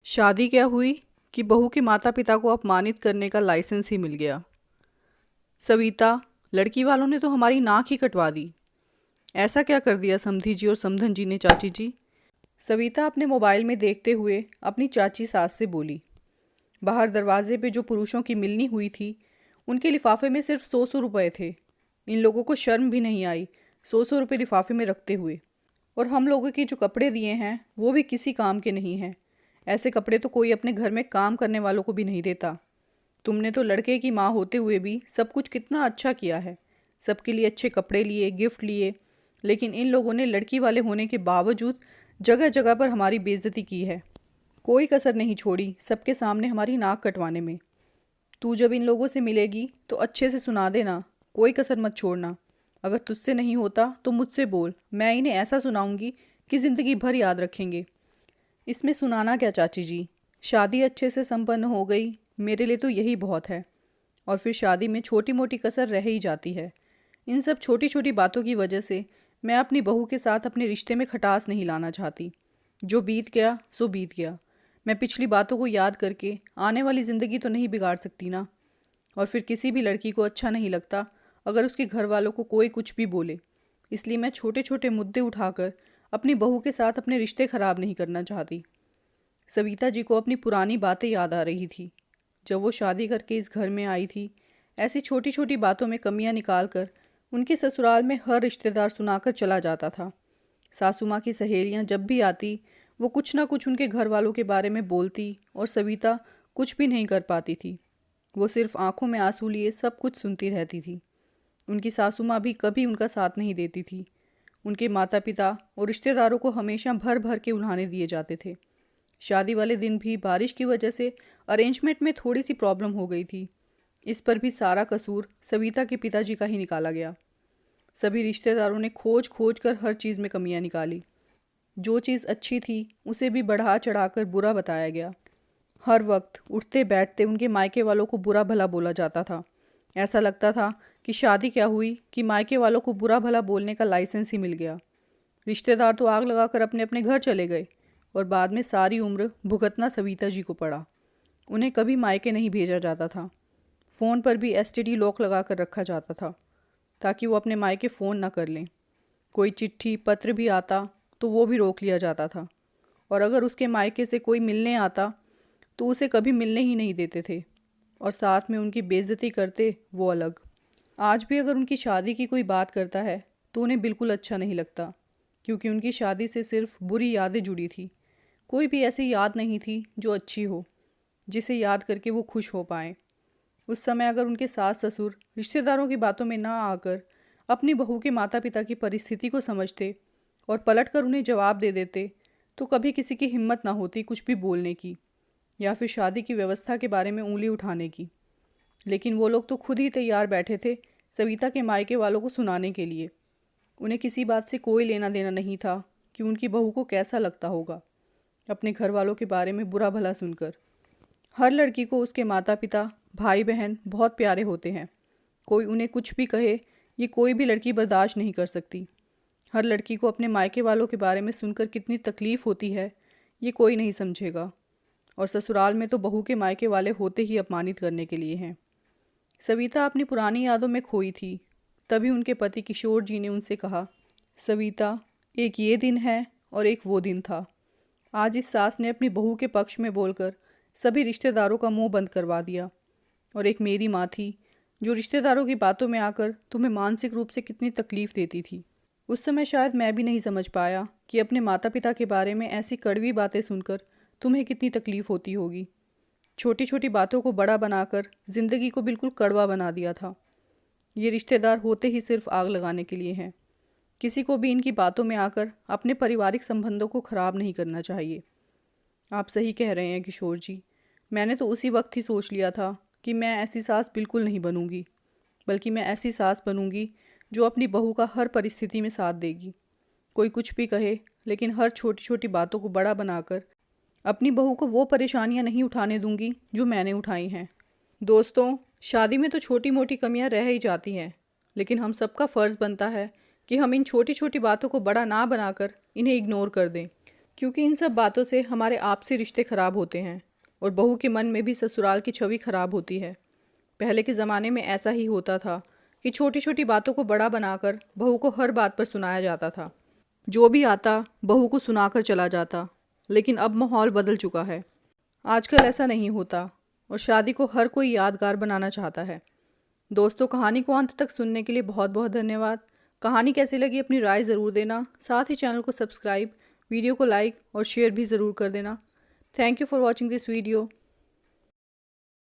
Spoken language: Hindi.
शादी क्या हुई कि बहू के माता पिता को अपमानित करने का लाइसेंस ही मिल गया। सविता, लड़की वालों ने तो हमारी नाक ही कटवा दी। ऐसा क्या कर दिया समधी जी और समधन जी ने चाची जी? सविता अपने मोबाइल में देखते हुए अपनी चाची सास से बोली। बाहर दरवाजे पे जो पुरुषों की मिलनी हुई थी, उनके लिफाफे में सिर्फ 100 रुपए थे। इन लोगों को शर्म भी नहीं आई 100 रुपये लिफाफे में रखते हुए। और हम लोगों के जो कपड़े दिए हैं वो भी किसी काम के नहीं हैं। ऐसे कपड़े तो कोई अपने घर में काम करने वालों को भी नहीं देता। तुमने तो लड़के की माँ होते हुए भी सब कुछ कितना अच्छा किया है। सबके लिए अच्छे कपड़े लिए, गिफ्ट लिए, लेकिन इन लोगों ने लड़की वाले होने के बावजूद जगह जगह पर हमारी बेइज्जती की है। कोई कसर नहीं छोड़ी सबके सामने हमारी नाक कटवाने में। तू जब इन लोगों से मिलेगी तो अच्छे से सुना देना, कोई कसर मत छोड़ना। अगर तुझसे नहीं होता तो मुझसे बोल, मैं इन्हें ऐसा सुनाऊंगी कि ज़िंदगी भर याद रखेंगे। इसमें सुनाना क्या चाची जी, शादी अच्छे से संपन्न हो गई, मेरे लिए तो यही बहुत है। और फिर शादी में छोटी मोटी कसर रह ही जाती है। इन सब छोटी छोटी बातों की वजह से मैं अपनी बहू के साथ अपने रिश्ते में खटास नहीं लाना चाहती। जो बीत गया सो बीत गया। मैं पिछली बातों को याद करके आने वाली ज़िंदगी तो नहीं बिगाड़ सकती ना। और फिर किसी भी लड़की को अच्छा नहीं लगता अगर उसके घर वालों को कोई कुछ भी बोले। इसलिए मैं छोटे छोटे मुद्दे उठाकर अपनी बहू के साथ अपने रिश्ते ख़राब नहीं करना चाहती। सविता जी को अपनी पुरानी बातें याद आ रही थी। जब वो शादी करके इस घर में आई थी, ऐसी छोटी छोटी बातों में कमियां निकाल कर उनके ससुराल में हर रिश्तेदार सुनाकर चला जाता था। सासू माँ की सहेलियाँ जब भी आती, वो कुछ ना कुछ उनके घर वालों के बारे में बोलती और सविता कुछ भी नहीं कर पाती थी। वो सिर्फ आंखों में आंसू लिए सब कुछ सुनती रहती थी। उनकी सासू माँ भी कभी उनका साथ नहीं देती थी। उनके माता पिता और रिश्तेदारों को हमेशा भर भर के उल्हाने दिए जाते थे। शादी वाले दिन भी बारिश की वजह से अरेंजमेंट में थोड़ी सी प्रॉब्लम हो गई थी। इस पर भी सारा कसूर सविता के पिताजी का ही निकाला गया। सभी रिश्तेदारों ने खोज खोज कर हर चीज़ में कमियां निकाली। जो चीज़ अच्छी थी उसे भी बढ़ा चढ़ाकर बुरा बताया गया। हर वक्त उठते बैठते उनके मायके वालों को बुरा भला बोला जाता था। ऐसा लगता था कि शादी क्या हुई कि मायके वालों को बुरा भला बोलने का लाइसेंस ही मिल गया। रिश्तेदार तो आग लगाकर अपने अपने घर चले गए और बाद में सारी उम्र भुगतना सविता जी को पड़ा। उन्हें कभी मायके नहीं भेजा जाता था। फ़ोन पर भी एसटीडी लॉक लगा कर रखा जाता था ताकि वो अपने मायके फ़ोन ना कर लें। कोई चिट्ठी पत्र भी आता तो वो भी रोक लिया जाता था। और अगर उसके मायके से कोई मिलने आता तो उसे कभी मिलने ही नहीं देते थे और साथ में उनकी बेइज्जती करते वो अलग। आज भी अगर उनकी शादी की कोई बात करता है तो उन्हें बिल्कुल अच्छा नहीं लगता, क्योंकि उनकी शादी से सिर्फ बुरी यादें जुड़ी थी। कोई भी ऐसी याद नहीं थी जो अच्छी हो, जिसे याद करके वो खुश हो पाएँ। उस समय अगर उनके सास ससुर रिश्तेदारों की बातों में ना आकर अपनी बहू के माता पिता की परिस्थिति को समझते और पलटकर उन्हें जवाब दे देते, तो कभी किसी की हिम्मत ना होती कुछ भी बोलने की या फिर शादी की व्यवस्था के बारे में उँगली उठाने की। लेकिन वो लोग तो खुद ही तैयार बैठे थे सविता के मायके वालों को सुनाने के लिए। उन्हें किसी बात से कोई लेना देना नहीं था कि उनकी बहू को कैसा लगता होगा अपने घर वालों के बारे में बुरा भला सुनकर। हर लड़की को उसके माता पिता, भाई बहन बहुत प्यारे होते हैं। कोई उन्हें कुछ भी कहे, ये कोई भी लड़की बर्दाश्त नहीं कर सकती। हर लड़की को अपने मायके वालों के बारे में सुनकर कितनी तकलीफ़ होती है, ये कोई नहीं समझेगा। और ससुराल में तो बहू के मायके वाले होते ही अपमानित करने के लिए हैं। सविता अपनी पुरानी यादों में खोई थी। तभी उनके पति किशोर जी ने उनसे कहा, सविता, एक ये दिन है और एक वो दिन था। आज इस सास ने अपनी बहू के पक्ष में बोलकर सभी रिश्तेदारों का मुंह बंद करवा दिया। और एक मेरी माँ थी जो रिश्तेदारों की बातों में आकर तुम्हें मानसिक रूप से कितनी तकलीफ़ देती थी। उस समय शायद मैं भी नहीं समझ पाया कि अपने माता पिता के बारे में ऐसी कड़वी बातें सुनकर तुम्हें कितनी तकलीफ़ होती होगी। छोटी छोटी बातों को बड़ा बनाकर ज़िंदगी को बिल्कुल कड़वा बना दिया था। ये रिश्तेदार होते ही सिर्फ आग लगाने के लिए हैं। किसी को भी इनकी बातों में आकर अपने पारिवारिक संबंधों को ख़राब नहीं करना चाहिए। आप सही कह रहे हैं किशोर जी। मैंने तो उसी वक्त ही सोच लिया था कि मैं ऐसी सास बिल्कुल नहीं बनूंगी, बल्कि मैं ऐसी सास बनूंगी जो अपनी बहू का हर परिस्थिति में साथ देगी। कोई कुछ भी कहे, लेकिन हर छोटी छोटी बातों को बड़ा बनाकर अपनी बहू को वो परेशानियां नहीं उठाने दूंगी जो मैंने उठाई हैं। दोस्तों, शादी में तो छोटी मोटी कमियां रह ही जाती हैं, लेकिन हम सबका फ़र्ज़ बनता है कि हम इन छोटी छोटी बातों को बड़ा ना बनाकर इन्हें इग्नोर कर दें, क्योंकि इन सब बातों से हमारे आपसी रिश्ते ख़राब होते हैं और बहू के मन में भी ससुराल की छवि ख़राब होती है। पहले के ज़माने में ऐसा ही होता था कि छोटी छोटी बातों को बड़ा बनाकर बहू को हर बात पर सुनाया जाता था। जो भी आता बहू को सुनाकर चला जाता। लेकिन अब माहौल बदल चुका है। आजकल ऐसा नहीं होता और शादी को हर कोई यादगार बनाना चाहता है। दोस्तों, कहानी को अंत तक सुनने के लिए बहुत बहुत धन्यवाद। कहानी कैसी लगी अपनी राय ज़रूर देना। साथ ही चैनल को सब्सक्राइब, वीडियो को लाइक और शेयर भी ज़रूर कर देना। Thank you for watching this video.